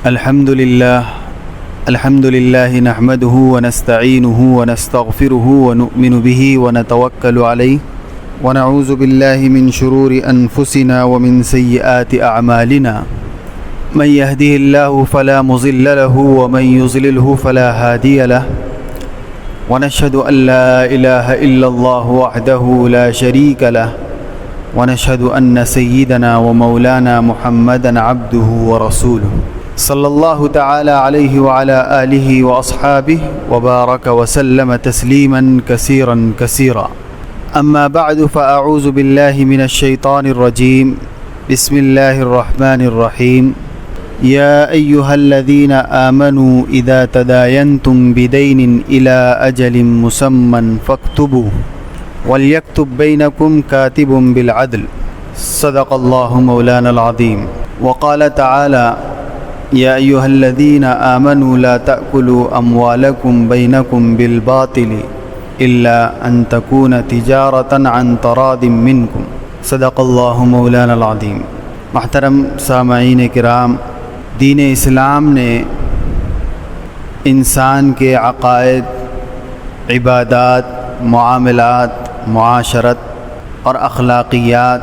الحمد لله نحمده ونستعينه ونستغفره ونؤمن به ونتوكل عليه ونعوذ بالله من شرور أنفسنا ومن سيئات أعمالنا من يهده الله فلا مضل له ومن يضلله فلا هادي له ونشهد أن لا إله إلا الله وحده لا شريك له ونشهد أن سيدنا ومولانا محمدا عبده ورسوله صلی اللہ تعالی علیہ وعلى آلہ واصحابہ وبارک وسلم تسلیما کثیرا کثیرا اما بعد فاعوذ باللہ من الشیطان الرجیم بسم اللہ الرحمن الرحیم یا ایہا الذین آمنوا اذا تداینتم بدین الى اجل مسمى فاکتبوه وليكتب بینکم کاتب بالعدل صدق اللہ مولانا العظیم وقال تعالی یا ایہا الذین آمنوا لا تأکلوا اموالکم بینکم بالباطل الا ان تکون تجارتا عن تراض منکم صدق اللہ مولانا العظیم۔ محترم سامعین کرام، دین اسلام نے انسان کے عقائد، عبادات، معاملات، معاشرت اور اخلاقیات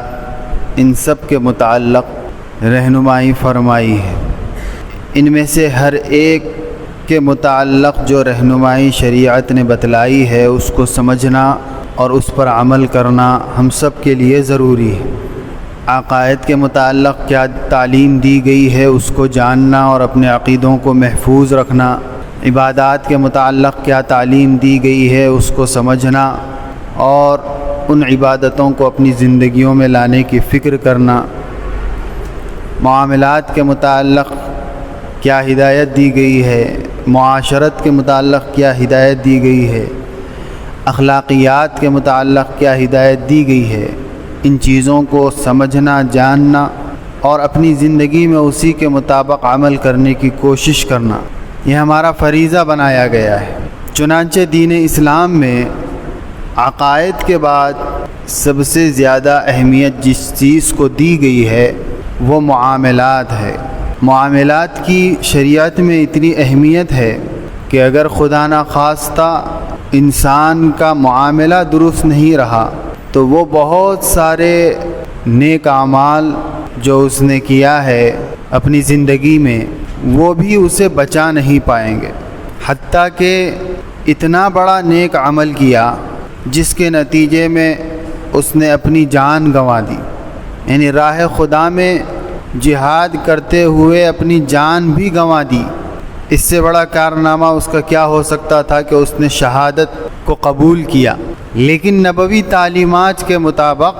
ان سب کے متعلق رہنمائی فرمائی ہے۔ ان میں سے ہر ایک کے متعلق جو رہنمائی شریعت نے بتلائی ہے اس کو سمجھنا اور اس پر عمل کرنا ہم سب کے لیے ضروری ہے۔ عقائد کے متعلق کیا تعلیم دی گئی ہے اس کو جاننا اور اپنے عقیدوں کو محفوظ رکھنا، عبادات کے متعلق کیا تعلیم دی گئی ہے اس کو سمجھنا اور ان عبادتوں کو اپنی زندگیوں میں لانے کی فکر کرنا، معاملات کے متعلق کیا ہدایت دی گئی ہے، معاشرت کے متعلق کیا ہدایت دی گئی ہے، اخلاقیات کے متعلق کیا ہدایت دی گئی ہے، ان چیزوں کو سمجھنا، جاننا اور اپنی زندگی میں اسی کے مطابق عمل کرنے کی کوشش کرنا، یہ ہمارا فریضہ بنایا گیا ہے۔ چنانچہ دین اسلام میں عقائد کے بعد سب سے زیادہ اہمیت جس چیز کو دی گئی ہے وہ معاملات ہے۔ معاملات کی شریعت میں اتنی اہمیت ہے کہ اگر خدا نخواستہ انسان کا معاملہ درست نہیں رہا تو وہ بہت سارے نیک اعمال جو اس نے کیا ہے اپنی زندگی میں وہ بھی اسے بچا نہیں پائیں گے، حتیٰ کہ اتنا بڑا نیک عمل کیا جس کے نتیجے میں اس نے اپنی جان گنوا دی، یعنی راہ خدا میں جہاد کرتے ہوئے اپنی جان بھی گنوا دی۔ اس سے بڑا کارنامہ اس کا کیا ہو سکتا تھا کہ اس نے شہادت کو قبول کیا۔ لیکن نبوی تعلیمات کے مطابق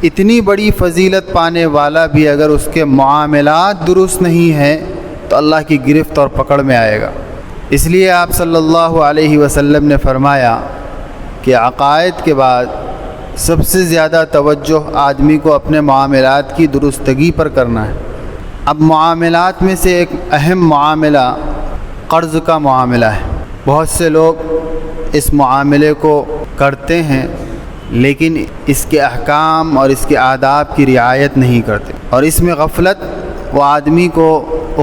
اتنی بڑی فضیلت پانے والا بھی اگر اس کے معاملات درست نہیں ہیں تو اللہ کی گرفت اور پکڑ میں آئے گا۔ اس لیے آپ صلی اللہ علیہ وسلم نے فرمایا کہ عقائد کے بعد سب سے زیادہ توجہ آدمی کو اپنے معاملات کی درستگی پر کرنا ہے۔ اب معاملات میں سے ایک اہم معاملہ قرض کا معاملہ ہے۔ بہت سے لوگ اس معاملے کو کرتے ہیں لیکن اس کے احکام اور اس کے آداب کی رعایت نہیں کرتے، اور اس میں غفلت وہ آدمی کو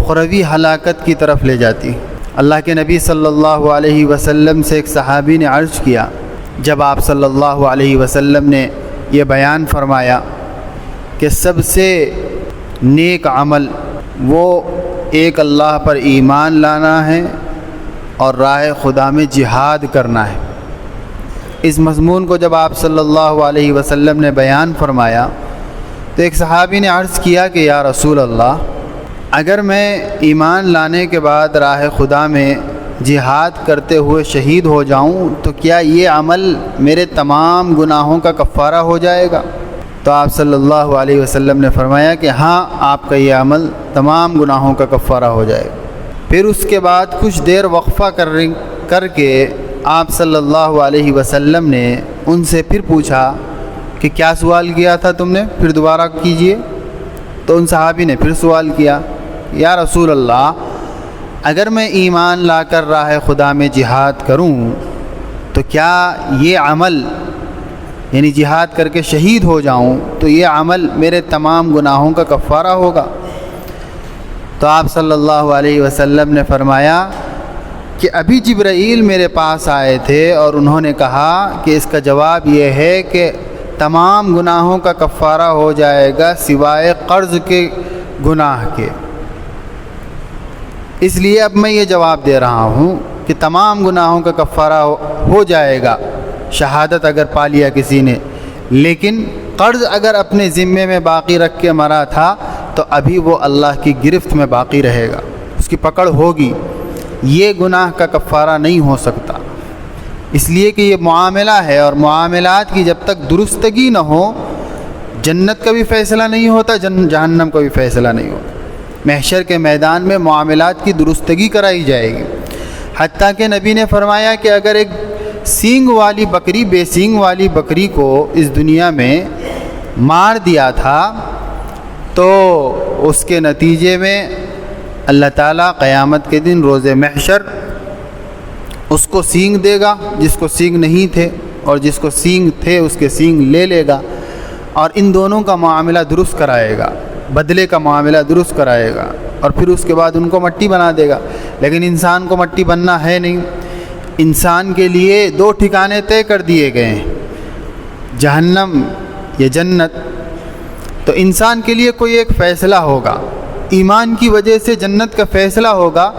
اخروی ہلاکت کی طرف لے جاتی ہے۔ اللہ کے نبی صلی اللہ علیہ وسلم سے ایک صحابی نے عرض کیا، جب آپ صلی اللہ علیہ وسلم نے یہ بیان فرمایا کہ سب سے نیک عمل وہ ایک اللہ پر ایمان لانا ہے اور راہ خدا میں جہاد کرنا ہے، اس مضمون کو جب آپ صلی اللہ علیہ وسلم نے بیان فرمایا تو ایک صحابی نے عرض کیا کہ یا رسول اللہ، اگر میں ایمان لانے کے بعد راہ خدا میں جہاد کرتے ہوئے شہید ہو جاؤں تو کیا یہ عمل میرے تمام گناہوں کا کفارہ ہو جائے گا؟ تو آپ صلی اللہ علیہ وسلم نے فرمایا کہ ہاں، آپ کا یہ عمل تمام گناہوں کا کفارہ ہو جائے گا۔ پھر اس کے بعد کچھ دیر وقفہ کر کے آپ صلی اللہ علیہ وسلم نے ان سے پھر پوچھا کہ کیا سوال کیا تھا تم نے، پھر دوبارہ کیجئے۔ تو ان صحابی نے پھر سوال کیا، یا رسول اللہ، اگر میں ایمان لا کر راہ خدا میں جہاد کروں تو کیا یہ عمل، یعنی جہاد کر کے شہید ہو جاؤں تو یہ عمل میرے تمام گناہوں کا کفارہ ہوگا؟ تو آپ صلی اللہ علیہ وسلم نے فرمایا کہ ابھی جبرائیل میرے پاس آئے تھے اور انہوں نے کہا کہ اس کا جواب یہ ہے کہ تمام گناہوں کا کفارہ ہو جائے گا سوائے قرض کے گناہ کے۔ اس لیے اب میں یہ جواب دے رہا ہوں کہ تمام گناہوں کا کفارہ ہو جائے گا شہادت اگر پا لیا کسی نے، لیکن قرض اگر اپنے ذمے میں باقی رکھ کے مرا تھا تو ابھی وہ اللہ کی گرفت میں باقی رہے گا، اس کی پکڑ ہوگی، یہ گناہ کا کفارہ نہیں ہو سکتا۔ اس لیے کہ یہ معاملہ ہے، اور معاملات کی جب تک درستگی نہ ہو جنت کا بھی فیصلہ نہیں ہوتا، جہنم کا بھی فیصلہ نہیں ہوتا۔ محشر کے میدان میں معاملات کی درستگی کرائی جائے گی، حتیٰ کہ نبی نے فرمایا کہ اگر ایک سینگ والی بکری بے سینگ والی بکری کو اس دنیا میں مار دیا تھا تو اس کے نتیجے میں اللہ تعالیٰ قیامت کے دن روز محشر اس کو سینگ دے گا جس کو سینگ نہیں تھے، اور جس کو سینگ تھے اس کے سینگ لے لے گا، اور ان دونوں کا معاملہ درست کرائے گا، بدلے کا معاملہ درست کرائے گا، اور پھر اس کے بعد ان کو مٹی بنا دے گا۔ لیکن انسان کو مٹی بننا ہے نہیں، انسان کے لیے دو ٹھکانے طے کر دیے گئے ہیں، جہنم یا جنت۔ تو انسان کے لیے کوئی ایک فیصلہ ہوگا، ایمان کی وجہ سے جنت کا فیصلہ ہوگا،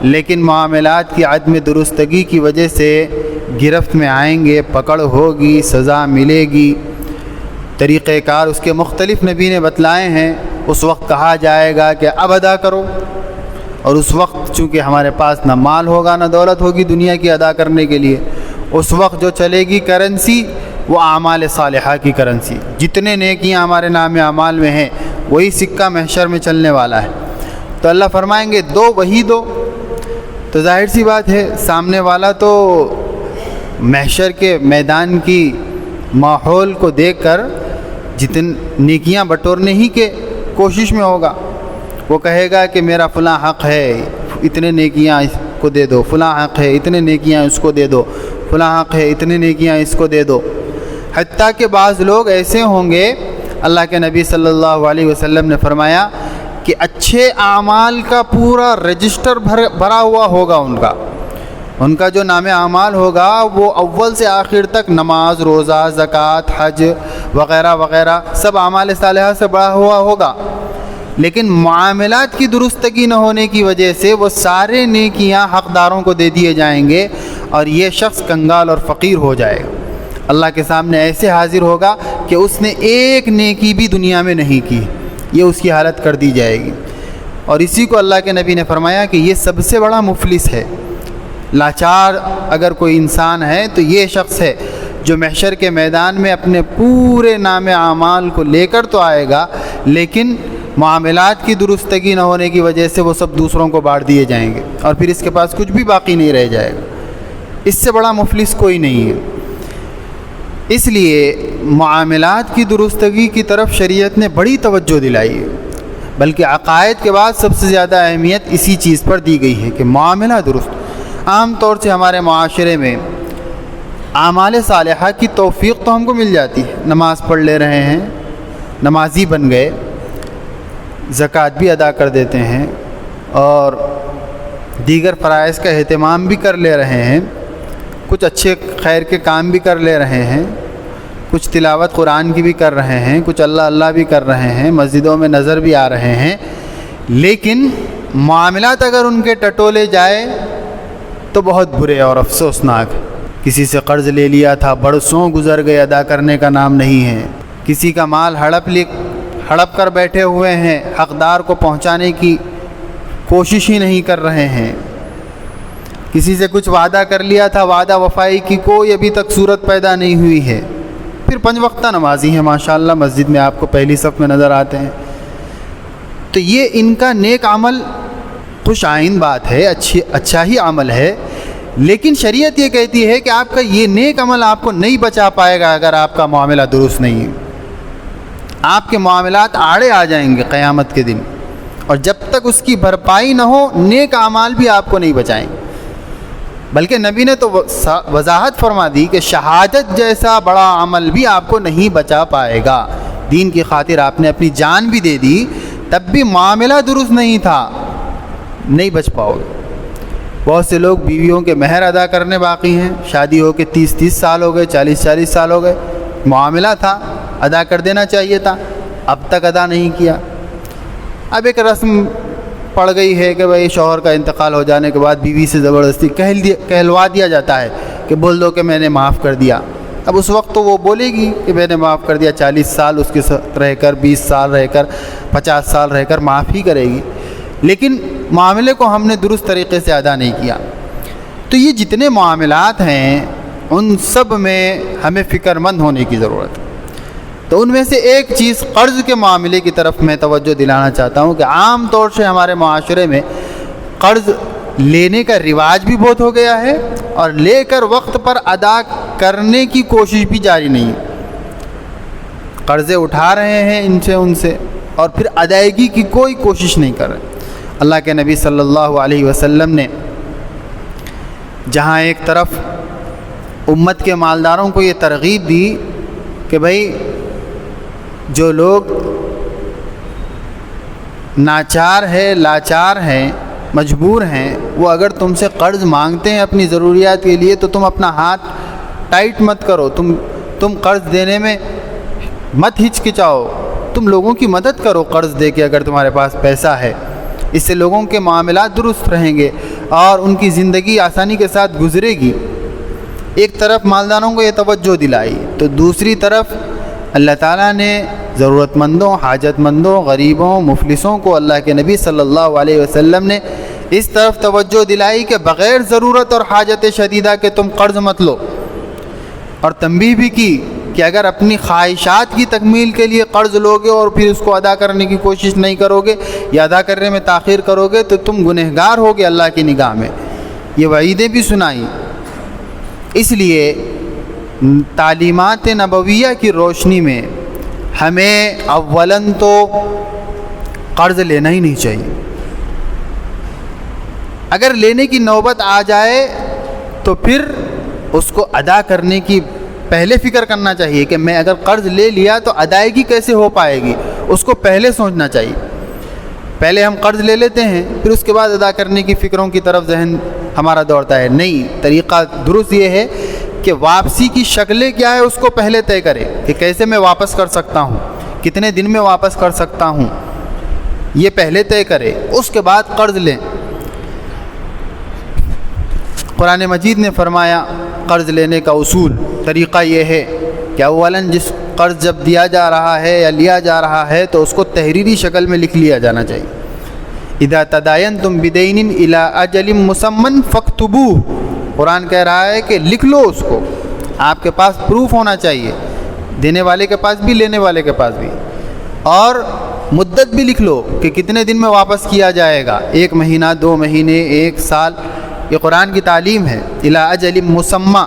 لیکن معاملات کی عدم درستگی کی وجہ سے گرفت میں آئیں گے، پکڑ ہوگی، سزا ملے گی۔ طریقہ کار اس کے مختلف نبی نے بتلائے ہیں۔ اس وقت کہا جائے گا کہ اب ادا کرو، اور اس وقت چونکہ ہمارے پاس نہ مال ہوگا نہ دولت ہوگی دنیا کی ادا کرنے کے لیے، اس وقت جو چلے گی کرنسی وہ اعمال صالحہ کی کرنسی، جتنے نیکیاں ہمارے نام اعمال میں ہیں وہی سکہ محشر میں چلنے والا ہے۔ تو اللہ فرمائیں گے دو، وہی دو۔ تو ظاہر سی بات ہے سامنے والا تو محشر کے میدان کی ماحول کو دیکھ کر جتن نیکیاں بٹورنے ہی کے کوشش میں ہوگا، وہ کہے گا کہ میرا فلاں حق ہے، اتنے نیکیاں اس کو دے دو، فلاں حق ہے اتنے نیکیاں اس کو دے دو، فلاں حق ہے اتنے نیکیاں اس کو دے دو۔ حتیٰ کہ بعض لوگ ایسے ہوں گے، اللہ کے نبی صلی اللہ علیہ وسلم نے فرمایا کہ اچھے اعمال کا پورا رجسٹر بھرا ہوا ہوگا، ان کا جو نام اعمال ہوگا وہ اول سے آخر تک نماز، روزہ، زکوٰۃ، حج وغیرہ وغیرہ سب اعمال صالحہ سے بڑھا ہوا ہوگا، لیکن معاملات کی درستگی نہ ہونے کی وجہ سے وہ سارے نیکیاں حقداروں کو دے دیے جائیں گے، اور یہ شخص کنگال اور فقیر ہو جائے گا، اللہ کے سامنے ایسے حاضر ہوگا کہ اس نے ایک نیکی بھی دنیا میں نہیں کی، یہ اس کی حالت کر دی جائے گی۔ اور اسی کو اللہ کے نبی نے فرمایا کہ یہ سب سے بڑا مفلس ہے، لاچار اگر کوئی انسان ہے تو یہ شخص ہے جو محشر کے میدان میں اپنے پورے نام اعمال کو لے کر تو آئے گا، لیکن معاملات کی درستگی نہ ہونے کی وجہ سے وہ سب دوسروں کو بانٹ دیے جائیں گے، اور پھر اس کے پاس کچھ بھی باقی نہیں رہ جائے گا۔ اس سے بڑا مفلس کوئی نہیں ہے۔ اس لیے معاملات کی درستگی کی طرف شریعت نے بڑی توجہ دلائی ہے، بلکہ عقائد کے بعد سب سے زیادہ اہمیت اسی چیز پر دی گئی ہے کہ معاملہ درست۔ عام طور سے ہمارے معاشرے میں اعمال صالحہ کی توفیق تو ہم کو مل جاتی ہے، نماز پڑھ لے رہے ہیں، نمازی بن گئے، زکوٰۃ بھی ادا کر دیتے ہیں، اور دیگر فرائض کا اہتمام بھی کر لے رہے ہیں، کچھ اچھے خیر کے کام بھی کر لے رہے ہیں، کچھ تلاوت قرآن کی بھی کر رہے ہیں، کچھ اللہ اللہ بھی کر رہے ہیں، مسجدوں میں نظر بھی آ رہے ہیں، لیکن معاملات اگر ان کے ٹٹولے جائے تو بہت برے اور افسوسناک۔ کسی سے قرض لے لیا تھا، برسوں گزر گئے، ادا کرنے کا نام نہیں ہے۔ کسی کا مال ہڑپ کر بیٹھے ہوئے ہیں، حقدار کو پہنچانے کی کوشش ہی نہیں کر رہے ہیں۔ کسی سے کچھ وعدہ کر لیا تھا، وعدہ وفائی کی کوئی ابھی تک صورت پیدا نہیں ہوئی ہے، پھر 5 وقتہ نمازی ہیں ماشاءاللہ، مسجد میں آپ کو پہلی صف میں نظر آتے ہیں۔ تو یہ ان کا نیک عمل خوش آئند بات ہے، اچھا ہی عمل ہے، لیکن شریعت یہ کہتی ہے کہ آپ کا یہ نیک عمل آپ کو نہیں بچا پائے گا اگر آپ کا معاملہ درست نہیں ہے۔ آپ کے معاملات آڑے آ جائیں گے قیامت کے دن، اور جب تک اس کی بھرپائی نہ ہو نیک اعمال بھی آپ کو نہیں بچائیں گے۔ بلکہ نبی نے تو وضاحت فرما دی کہ شہادت جیسا بڑا عمل بھی آپ کو نہیں بچا پائے گا۔ دین کی خاطر آپ نے اپنی جان بھی دے دی، تب بھی معاملہ درست نہیں تھا، نہیں بچ پاؤ گے۔ بہت سے لوگ بیویوں کے مہر ادا کرنے باقی ہیں، شادی ہو کے 30 سال ہو گئے، 40 سال ہو گئے، معاملہ تھا ادا کر دینا چاہیے تھا، اب تک ادا نہیں کیا۔ اب ایک رسم پڑ گئی ہے کہ بھئی شوہر کا انتقال ہو جانے کے بعد بیوی سے زبردستی کہلوا دیا جاتا ہے کہ بول دو کہ میں نے معاف کر دیا۔ اب اس وقت تو وہ بولے گی کہ میں نے معاف کر دیا، 40 سال اس کے ساتھ رہ کر، 20 سال رہ کر، 50 سال رہ کر معاف ہی کرے گی، لیکن معاملے کو ہم نے درست طریقے سے ادا نہیں کیا۔ تو یہ جتنے معاملات ہیں ان سب میں ہمیں فکر مند ہونے کی ضرورت ہے۔ تو ان میں سے ایک چیز قرض کے معاملے کی طرف میں توجہ دلانا چاہتا ہوں کہ عام طور سے ہمارے معاشرے میں قرض لینے کا رواج بھی بہت ہو گیا ہے، اور لے کر وقت پر ادا کرنے کی کوشش بھی جاری نہیں ہے۔ قرضے اٹھا رہے ہیں ان سے اور پھر ادائیگی کی کوئی کوشش نہیں کر رہے۔ اللہ کے نبی صلی اللہ علیہ وسلم نے جہاں ایک طرف امت کے مالداروں کو یہ ترغیب دی کہ بھئی جو لوگ ناچار ہے، لاچار ہیں، مجبور ہیں، وہ اگر تم سے قرض مانگتے ہیں اپنی ضروریات کے لیے تو تم اپنا ہاتھ ٹائٹ مت کرو، تم قرض دینے میں مت ہچکچاؤ، تم لوگوں کی مدد کرو قرض دے کے اگر تمہارے پاس پیسہ ہے۔ اس سے لوگوں کے معاملات درست رہیں گے اور ان کی زندگی آسانی کے ساتھ گزرے گی۔ ایک طرف مالداروں کو یہ توجہ دلائی، تو دوسری طرف اللہ تعالیٰ نے ضرورت مندوں، حاجت مندوں، غریبوں، مفلسوں کو اللہ کے نبی صلی اللہ علیہ وسلم نے اس طرف توجہ دلائی کہ بغیر ضرورت اور حاجت شدیدہ کے تم قرض مت لو، اور تنبیہ بھی کی کہ اگر اپنی خواہشات کی تکمیل کے لیے قرض لوگے اور پھر اس کو ادا کرنے کی کوشش نہیں کرو گے یا ادا کرنے میں تاخیر کرو گے تو تم گنہگار ہوگے اللہ کی نگاہ میں۔ یہ وعیدیں بھی سنائیں۔ اس لیے تعلیمات نبویہ کی روشنی میں ہمیں اولاً تو قرض لینا ہی نہیں چاہیے۔ اگر لینے کی نوبت آ جائے تو پھر اس کو ادا کرنے کی پہلے فکر کرنا چاہیے کہ میں اگر قرض لے لیا تو ادائیگی کیسے ہو پائے گی، اس کو پہلے سوچنا چاہیے۔ پہلے ہم قرض لے لیتے ہیں پھر اس کے بعد ادا کرنے کی فکروں کی طرف ذہن ہمارا دوڑتا ہے۔ نہیں، طریقہ درست یہ ہے کہ واپسی کی شکلیں کیا ہے اس کو پہلے طے کرے کہ کیسے میں واپس کر سکتا ہوں، کتنے دن میں واپس کر سکتا ہوں، یہ پہلے طے کرے، اس کے بعد قرض لیں۔ قرآن مجید نے فرمایا قرض لینے کا اصول طریقہ یہ ہے کہ اولاً جس قرض جب دیا جا رہا ہے یا لیا جا رہا ہے تو اس کو تحریری شکل میں لکھ لیا جانا چاہیے۔ اذا تداینتم بدین الی اجل مسمى فاکتبوہ، قرآن کہہ رہا ہے کہ لکھ لو اس کو، آپ کے پاس پروف ہونا چاہیے، دینے والے کے پاس بھی لینے والے کے پاس بھی، اور مدت بھی لکھ لو کہ کتنے دن میں واپس کیا جائے گا، 1 مہینہ، 2 مہینے، 1 سال۔ یہ قرآن کی تعلیم ہے۔ الی اجل مسمى،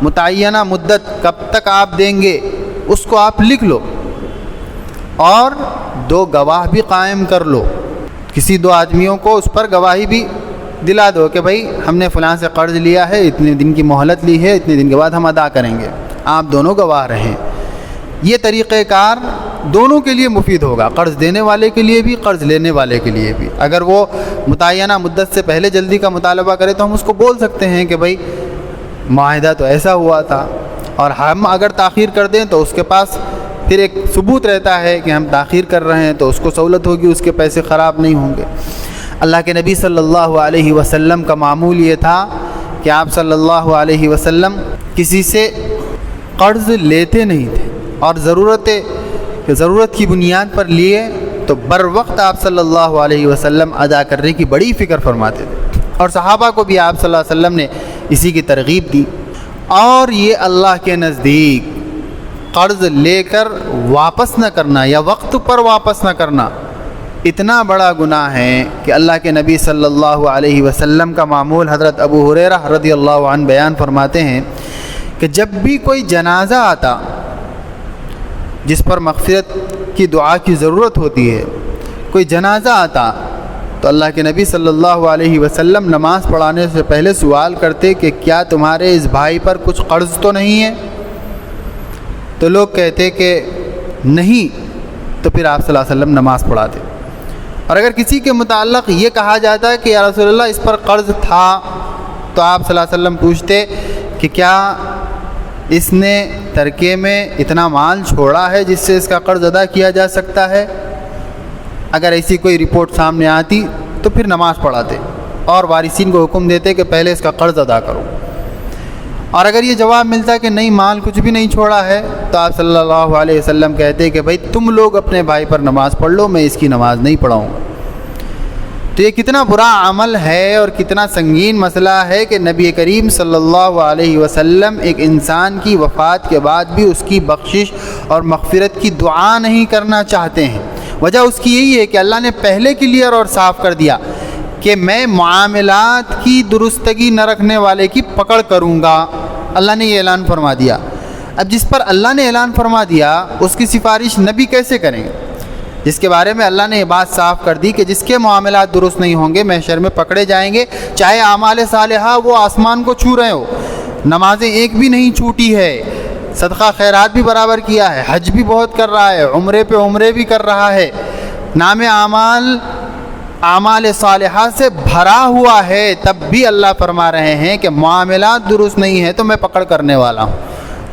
متعینہ مدت کب تک آپ دیں گے اس کو آپ لکھ لو، اور 2 گواہ بھی قائم کر لو، کسی 2 آدمیوں کو اس پر گواہی بھی دلا دو کہ بھائی ہم نے فلاں سے قرض لیا ہے، اتنے دن کی مہلت لی ہے، اتنے دن کے بعد ہم ادا کریں گے، آپ دونوں گواہ رہیں۔ یہ طریقہ کار دونوں کے لیے مفید ہوگا، قرض دینے والے کے لیے بھی، قرض لینے والے کے لیے بھی۔ اگر وہ متعینہ مدت سے پہلے جلدی کا مطالبہ کرے تو ہم اس کو بول سکتے ہیں کہ بھائی معاہدہ تو ایسا ہوا تھا، اور ہم اگر تاخیر کر دیں تو اس کے پاس پھر ایک ثبوت رہتا ہے کہ ہم تاخیر کر رہے ہیں، تو اس کو سہولت ہوگی، اس کے پیسے خراب نہیں ہوں گے۔ اللہ کے نبی صلی اللہ علیہ وسلم کا معمول یہ تھا کہ آپ صلی اللہ علیہ وسلم کسی سے قرض لیتے نہیں تھے، اور ضرورت کی بنیاد پر لیے تو بر وقت آپ صلی اللہ علیہ وسلم ادا کرنے کی بڑی فکر فرماتے تھے، اور صحابہ کو بھی آپ صلی اللہ علیہ وسلم نے اسی کی ترغیب دی۔ اور یہ اللہ کے نزدیک قرض لے کر واپس نہ کرنا یا وقت پر واپس نہ کرنا اتنا بڑا گناہ ہے کہ اللہ کے نبی صلی اللہ علیہ وسلم کا معمول حضرت ابو ہریرہ رضی اللہ عنہ بیان فرماتے ہیں کہ جب بھی کوئی جنازہ آتا جس پر مغفرت کی دعا کی ضرورت ہوتی ہے، کوئی جنازہ آتا تو اللہ کے نبی صلی اللہ علیہ وسلم نماز پڑھانے سے پہلے سوال کرتے کہ کیا تمہارے اس بھائی پر کچھ قرض تو نہیں ہے؟ تو لوگ کہتے کہ نہیں، تو پھر آپ صلی اللہ علیہ وسلم نماز پڑھاتے، اور اگر کسی کے متعلق یہ کہا جاتا ہے کہ یا رسول اللہ اس پر قرض تھا، تو آپ صلی اللہ علیہ وسلم پوچھتے کہ کیا اس نے ترکے میں اتنا مال چھوڑا ہے جس سے اس کا قرض ادا کیا جا سکتا ہے؟ اگر ایسی کوئی رپورٹ سامنے آتی تو پھر نماز پڑھاتے اور وارثین کو حکم دیتے کہ پہلے اس کا قرض ادا کرو۔ اور اگر یہ جواب ملتا کہ نہیں مال کچھ بھی نہیں چھوڑا ہے، تو آپ صلی اللہ علیہ وسلم کہتے کہ بھائی تم لوگ اپنے بھائی پر نماز پڑھ لو، میں اس کی نماز نہیں پڑھاؤں گا۔ تو یہ کتنا برا عمل ہے اور کتنا سنگین مسئلہ ہے کہ نبی کریم صلی اللہ علیہ وسلم ایک انسان کی وفات کے بعد بھی اس کی بخشش اور مغفرت کی دعا نہیں کرنا چاہتے ہیں۔ وجہ اس کی یہی ہے کہ اللہ نے پہلے کلیئر اور صاف کر دیا کہ میں معاملات کی درستگی نہ رکھنے والے کی پکڑ کروں گا۔ اللہ نے یہ اعلان فرما دیا۔ اب جس پر اللہ نے اعلان فرما دیا اس کی سفارش نبی کیسے کریں گے؟ جس کے بارے میں اللہ نے یہ بات صاف کر دی کہ جس کے معاملات درست نہیں ہوں گے محشر میں پکڑے جائیں گے، چاہے اعمال صالحہ وہ آسمان کو چھو رہے ہو، نمازیں ایک بھی نہیں چھوٹی ہے، صدقہ خیرات بھی برابر کیا ہے، حج بھی بہت کر رہا ہے، عمرے پہ عمرے بھی کر رہا ہے، نام اعمال صالحہ سے بھرا ہوا ہے، تب بھی اللہ فرما رہے ہیں کہ معاملات درست نہیں ہے تو میں پکڑ کرنے والا ہوں۔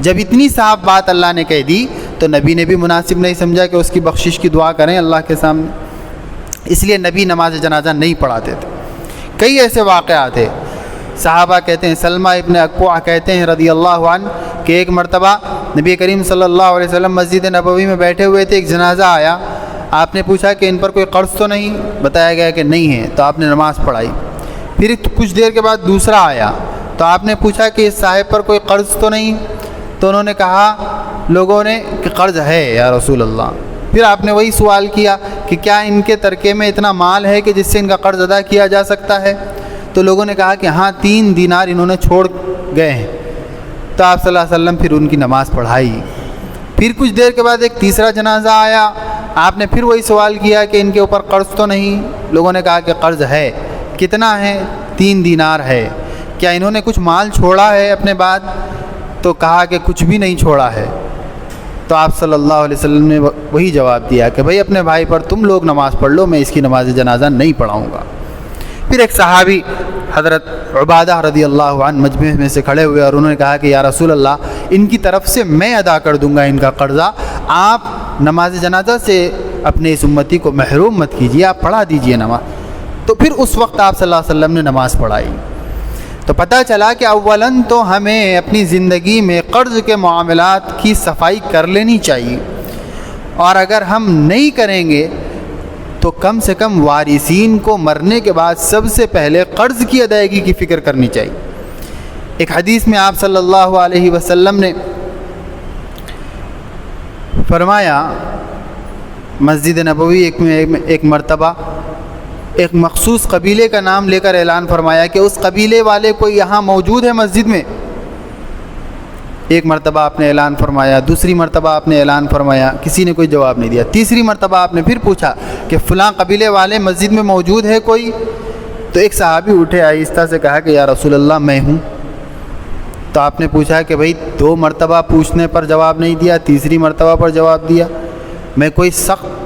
جب اتنی صاف بات اللہ نے کہہ دی تو نبی نے بھی مناسب نہیں سمجھا کہ اس کی بخشش کی دعا کریں اللہ کے سامنے، اس لیے نبی نماز جنازہ نہیں پڑھاتے تھے۔ کئی ایسے واقعات ہیں، صحابہ کہتے ہیں، سلمہ ابن اکوع کہتے ہیں رضی اللہ عنہ کہ ایک مرتبہ نبی کریم صلی اللہ علیہ وسلم مسجد نبوی میں بیٹھے ہوئے تھے، ایک جنازہ آیا، آپ نے پوچھا کہ ان پر کوئی قرض تو نہیں؟ بتایا گیا کہ نہیں ہے، تو آپ نے نماز پڑھائی۔ پھر کچھ دیر کے بعد دوسرا آیا تو آپ نے پوچھا کہ اس صاحب پر کوئی قرض تو نہیں؟ تو انہوں نے کہا لوگوں نے کہ قرض ہے یا رسول اللہ۔ پھر آپ نے وہی سوال کیا کہ کیا ان کے ترکے میں اتنا مال ہے کہ جس سے ان کا قرض ادا کیا جا سکتا ہے؟ تو لوگوں نے کہا کہ ہاں 3 دینار انہوں نے چھوڑ گئے ہیں۔ تو آپ صلی اللہ علیہ وسلم پھر ان کی نماز پڑھائی۔ پھر کچھ دیر کے بعد ایک تیسرا جنازہ آیا، آپ نے پھر وہی سوال کیا کہ ان کے اوپر قرض تو نہیں؟ لوگوں نے کہا کہ قرض ہے۔ کتنا ہے؟ 3 دینار ہے۔ کیا انہوں نے کچھ مال چھوڑا ہے اپنے بعد؟ تو کہا کہ کچھ بھی نہیں چھوڑا ہے۔ تو آپ صلی اللہ علیہ وسلم نے وہی جواب دیا کہ بھائی اپنے بھائی پر تم لوگ نماز پڑھ لو، میں اس کی نماز جنازہ نہیں پڑھاؤں گا۔ پھر ایک صحابی حضرت عبادہ رضی اللہ عنہ مجمع میں سے کھڑے ہوئے اور انہوں نے کہا کہ یا رسول اللہ ان کی طرف سے میں ادا کر دوں گا ان کا قرضہ، آپ نماز جنازہ سے اپنے اس امتی کو محروم مت کیجیے، آپ پڑھا دیجیے نماز۔ تو پھر اس وقت آپ صلی اللہ علیہ وسلم نے نماز پڑھائی۔ تو پتہ چلا کہ اولاً تو ہمیں اپنی زندگی میں قرض کے معاملات کی صفائی کر لینی چاہیے، اور اگر ہم نہیں کریں گے تو کم سے کم وارثین کو مرنے کے بعد سب سے پہلے قرض کی ادائیگی کی فکر کرنی چاہیے۔ ایک حدیث میں آپ صلی اللہ علیہ وسلم نے فرمایا، مسجد نبوی ایک مرتبہ ایک مخصوص قبیلے کا نام لے کر اعلان فرمایا کہ اس قبیلے والے کوئی یہاں موجود ہے مسجد میں۔ ایک مرتبہ آپ نے اعلان فرمایا، دوسری مرتبہ آپ نے اعلان فرمایا، کسی نے کوئی جواب نہیں دیا۔ تیسری مرتبہ آپ نے پھر پوچھا کہ فلاں قبیلے والے مسجد میں موجود ہے کوئی؟ تو ایک صحابی اٹھے، آہستہ سے کہا کہ یا رسول اللہ میں ہوں۔ تو آپ نے پوچھا کہ بھائی 2 مرتبہ پوچھنے پر جواب نہیں دیا، تیسری مرتبہ پر جواب دیا، میں کوئی سخت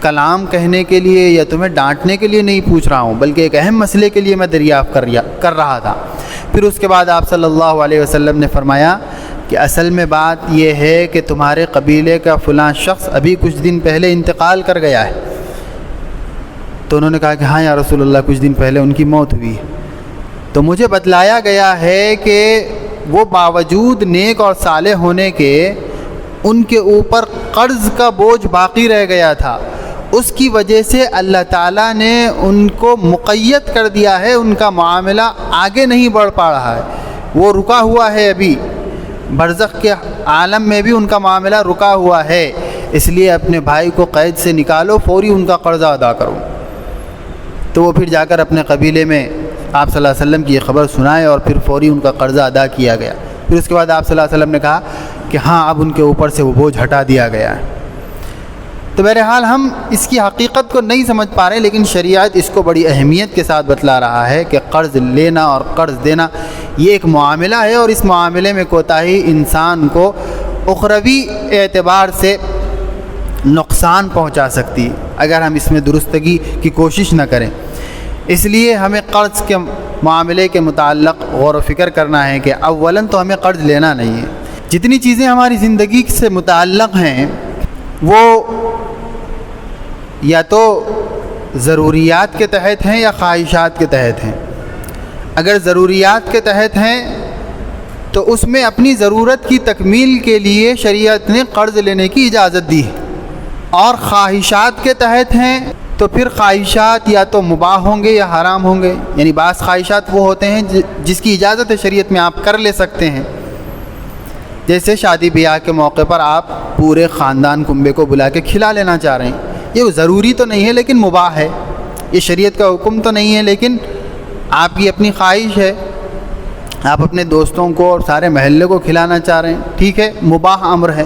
کلام کہنے کے لیے یا تمہیں ڈانٹنے کے لیے نہیں پوچھ رہا ہوں، بلکہ ایک اہم مسئلے کے لیے میں دریافت کر رہا تھا۔ پھر اس کے بعد آپ صلی اللہ علیہ وسلم نے فرمایا کہ اصل میں بات یہ ہے کہ تمہارے قبیلے کا فلاں شخص ابھی کچھ دن پہلے انتقال کر گیا ہے۔ تو انہوں نے کہا کہ ہاں یا رسول اللہ کچھ دن پہلے ان کی موت ہوئی ہے۔ تو مجھے بتلایا گیا ہے کہ وہ باوجود نیک اور صالح ہونے کے ان کے اوپر قرض کا بوجھ باقی رہ گیا تھا، اس کی وجہ سے اللہ تعالیٰ نے ان کو مقید کر دیا ہے، ان کا معاملہ آگے نہیں بڑھ پا رہا ہے، وہ رکا ہوا ہے، ابھی برزخ کے عالم میں بھی ان کا معاملہ رکا ہوا ہے، اس لیے اپنے بھائی کو قید سے نکالو، فوری ان کا قرضہ ادا کرو۔ تو وہ پھر جا کر اپنے قبیلے میں آپ صلی اللہ علیہ وسلم کی یہ خبر سنائے اور پھر فوری ان کا قرضہ ادا کیا گیا۔ پھر اس کے بعد آپ صلی اللہ علیہ وسلم نے کہا کہ ہاں اب ان کے اوپر سے وہ بوجھ ہٹا دیا گیا ہے۔ تو بہرحال ہم اس کی حقیقت کو نہیں سمجھ پا رہے، لیکن شریعت اس کو بڑی اہمیت کے ساتھ بتلا رہا ہے کہ قرض لینا اور قرض دینا یہ ایک معاملہ ہے، اور اس معاملے میں کوتاہی انسان کو اخروی اعتبار سے نقصان پہنچا سکتی۔ اگر ہم اس میں درستگی کی کوشش نہ کریں۔ اس لیے ہمیں قرض کے معاملے کے متعلق غور و فکر کرنا ہے کہ اولاً تو ہمیں قرض لینا نہیں ہے۔ جتنی چیزیں ہماری زندگی سے متعلق ہیں وہ یا تو ضروریات کے تحت ہیں یا خواہشات کے تحت ہیں۔ اگر ضروریات کے تحت ہیں تو اس میں اپنی ضرورت کی تکمیل کے لیے شریعت نے قرض لینے کی اجازت دی ہے، اور خواہشات کے تحت ہیں تو پھر خواہشات یا تو مباح ہوں گے یا حرام ہوں گے۔ یعنی بعض خواہشات وہ ہوتے ہیں جس کی اجازت ہے شریعت میں، آپ کر لے سکتے ہیں، جیسے شادی بیاہ کے موقع پر آپ پورے خاندان کنبے کو بلا کے کھلا لینا چاہ رہے ہیں۔ یہ ضروری تو نہیں ہے لیکن مباح ہے، یہ شریعت کا حکم تو نہیں ہے لیکن آپ کی اپنی خواہش ہے، آپ اپنے دوستوں کو اور سارے محلے کو کھلانا چاہ رہے ہیں، ٹھیک ہے، مباح امر ہے۔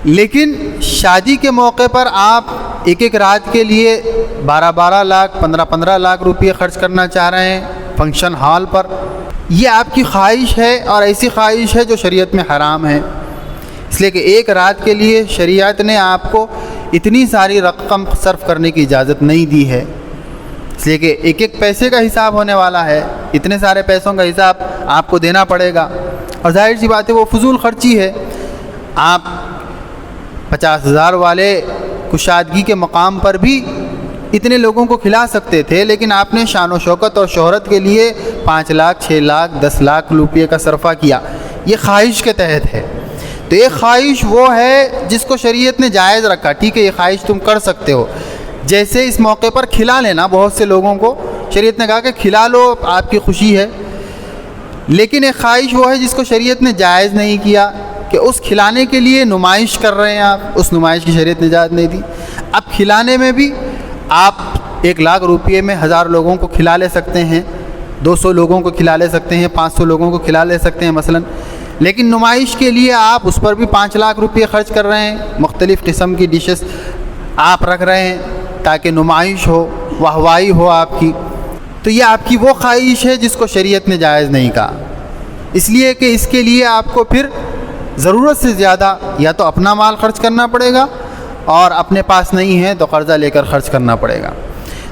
لیکن شادی کے موقع پر آپ ایک ایک رات کے لیے 12 لاکھ 15 لاکھ روپے خرچ کرنا چاہ رہے ہیں فنکشن ہال پر، یہ آپ کی خواہش ہے، اور ایسی خواہش ہے جو شریعت میں حرام ہے۔ اس لیے کہ ایک رات کے لیے شریعت نے آپ کو اتنی ساری رقم صرف کرنے کی اجازت نہیں دی ہے، اس لیے کہ ایک ایک پیسے کا حساب ہونے والا ہے، اتنے سارے پیسوں کا حساب آپ کو دینا پڑے گا، اور ظاہر سی بات ہے وہ فضول خرچی ہے۔ آپ 50,000 والے کشادگی کے مقام پر بھی اتنے لوگوں کو کھلا سکتے تھے، لیکن آپ نے شان و شوکت اور شہرت کے لیے 5 لاکھ 6 لاکھ 10 لاکھ روپے کا صرفہ کیا، یہ خواہش کے تحت ہے۔ تو ایک خواہش وہ ہے جس کو شریعت نے جائز رکھا، ٹھیک ہے یہ خواہش تم کر سکتے ہو، جیسے اس موقع پر کھلا لینا، بہت سے لوگوں کو شریعت نے کہا کہ کھلا لو، آپ کی خوشی ہے۔ لیکن ایک خواہش وہ ہے جس کو شریعت نے جائز نہیں کیا، کہ اس کھلانے کے لیے نمائش کر رہے ہیں آپ، اس نمائش کی شریعت نے اجازت نہیں دی۔ اب کھلانے میں بھی آپ 1 لاکھ روپے میں 1000 لوگوں کو کھلا لے سکتے ہیں، 200 لوگوں کو کھلا لے سکتے ہیں، 500 لوگوں کو کھلا لے سکتے ہیں مثلا، لیکن نمائش کے لیے آپ اس پر بھی 5 لاکھ روپے خرچ کر رہے ہیں، مختلف قسم کی ڈشز آپ رکھ رہے ہیں تاکہ نمائش ہو، واہوائی ہو آپ کی۔ تو یہ آپ کی وہ خواہش ہے جس کو شریعت نے جائز نہیں کہا، اس لیے کہ اس کے لیے آپ کو پھر ضرورت سے زیادہ یا تو اپنا مال خرچ کرنا پڑے گا، اور اپنے پاس نہیں ہے تو قرضہ لے کر خرچ کرنا پڑے گا۔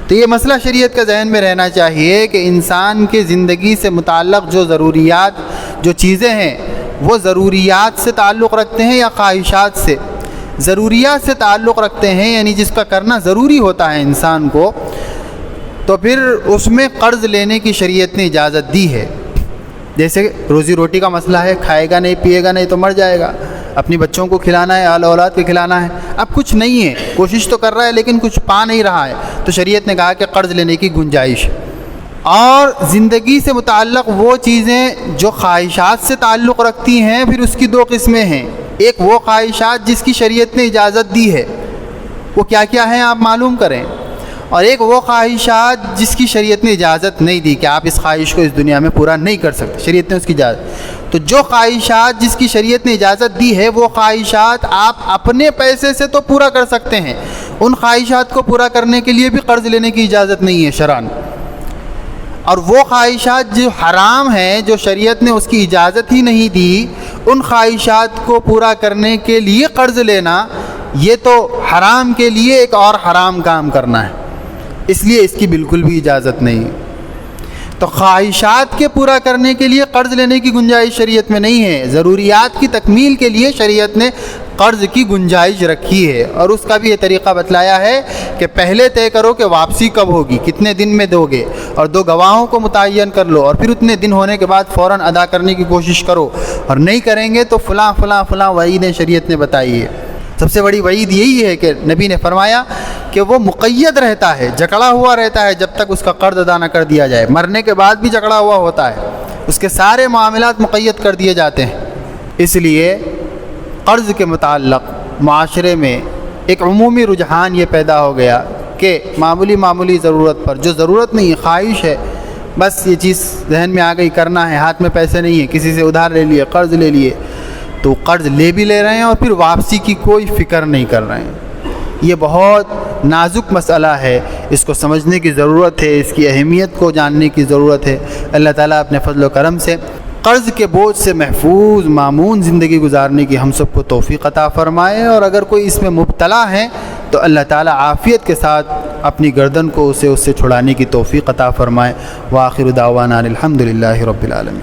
تو یہ مسئلہ شریعت کا ذہن میں رہنا چاہیے کہ انسان کے زندگی سے متعلق جو ضروریات، جو چیزیں ہیں، وہ ضروریات سے تعلق رکھتے ہیں یا خواہشات سے؟ ضروریات سے تعلق رکھتے ہیں، یعنی جس کا کرنا ضروری ہوتا ہے انسان کو، تو پھر اس میں قرض لینے کی شریعت نے اجازت دی ہے۔ جیسے روزی روٹی کا مسئلہ ہے، کھائے گا نہیں پیے گا نہیں تو مر جائے گا، اپنی بچوں کو کھلانا ہے، اہل اولاد کو کھلانا ہے، اب کچھ نہیں ہے، کوشش تو کر رہا ہے لیکن کچھ پا نہیں رہا ہے، تو شریعت نے کہا کہ قرض لینے کی گنجائش ہے۔ اور زندگی سے متعلق وہ چیزیں جو خواہشات سے تعلق رکھتی ہیں، پھر اس کی 2 قسمیں ہیں۔ ایک وہ خواہشات جس کی شریعت نے اجازت دی ہے، وہ کیا کیا ہیں آپ معلوم کریں، اور ایک وہ خواہشات جس کی شریعت نے اجازت نہیں دی کہ آپ اس خواہش کو اس دنیا میں پورا نہیں کر سکتے، شریعت نے اس کی اجازت۔ تو جو خواہشات جس کی شریعت نے اجازت دی ہے، وہ خواہشات آپ اپنے پیسے سے تو پورا کر سکتے ہیں، ان خواہشات کو پورا کرنے کے لیے بھی قرض لینے کی اجازت نہیں ہے شرعاً۔ اور وہ خواہشات جو حرام ہیں، جو شریعت نے اس کی اجازت ہی نہیں دی، ان خواہشات کو پورا کرنے کے لیے قرض لینا، یہ تو حرام کے لیے ایک اور حرام کام کرنا ہے، اس لیے اس کی بالکل بھی اجازت نہیں ہے۔ تو خواہشات کے پورا کرنے کے لیے قرض لینے کی گنجائش شریعت میں نہیں ہے، ضروریات کی تکمیل کے لیے شریعت نے قرض کی گنجائش رکھی ہے، اور اس کا بھی یہ طریقہ بتلایا ہے کہ پہلے طے کرو کہ واپسی کب ہوگی، کتنے دن میں دو گے، اور 2 گواہوں کو متعین کر لو، اور پھر اتنے دن ہونے کے بعد فوراً ادا کرنے کی کوشش کرو، اور نہیں کریں گے تو فلاں فلاں فلاں وعیدیں شریعت نے بتائی ہے۔ سب سے بڑی وعید یہی ہے کہ نبی نے فرمایا کہ وہ مقید رہتا ہے، جکڑا ہوا رہتا ہے جب تک اس کا قرض ادا نہ کر دیا جائے، مرنے کے بعد بھی جکڑا ہوا ہوتا ہے، اس کے سارے معاملات مقید کر دیے جاتے ہیں۔ اس لیے قرض کے متعلق معاشرے میں ایک عمومی رجحان یہ پیدا ہو گیا کہ معمولی ضرورت پر، جو ضرورت نہیں خواہش ہے، بس یہ چیز ذہن میں آ گئی کرنا ہے، ہاتھ میں پیسے نہیں ہیں، کسی سے ادھار لے لیے، قرض لے لیے، تو قرض لے بھی لے رہے ہیں اور پھر واپسی کی کوئی فکر نہیں کر رہے ہیں۔ یہ بہت نازک مسئلہ ہے، اس کو سمجھنے کی ضرورت ہے، اس کی اہمیت کو جاننے کی ضرورت ہے۔ اللہ تعالیٰ اپنے فضل و کرم سے قرض کے بوجھ سے محفوظ معمون زندگی گزارنے کی ہم سب کو توفیق عطا فرمائے، اور اگر کوئی اس میں مبتلا ہے تو اللہ تعالیٰ عافیت کے ساتھ اپنی گردن کو اس سے چھڑانے کی توفیق عطا فرمائے۔ وآخر دعوانا الحمدللہ رب العالمین۔